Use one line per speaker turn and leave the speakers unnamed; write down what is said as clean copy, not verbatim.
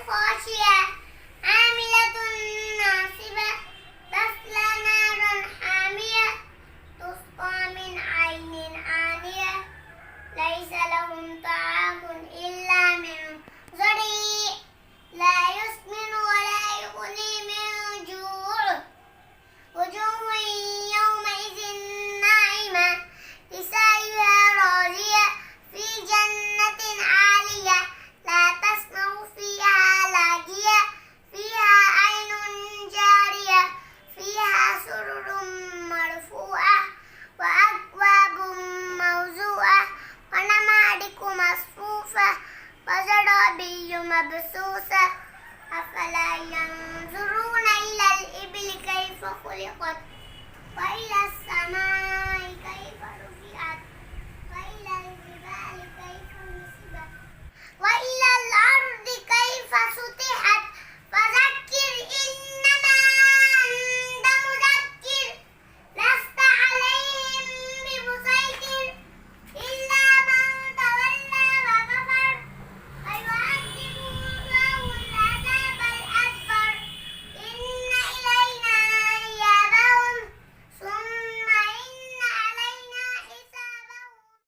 خاشعة عاملة ناصبة تصلى نارا حامية تسقى من عين آنية ليس لهم طعام إلا من ضريع لا يسمن ولا يغني من جوع وجوه يومئذ ناعمة لسعيها راضية في جنة عالية لا تسمع فيها لاغية فيها عين جارية فيها سرر مرفوعة وأكواب موضوعة ونمارق مصفوفة وزرابي مبثوثة أفلا ينظرون إلى الإبل كيف خلقت وإلى السماء كيف رفعت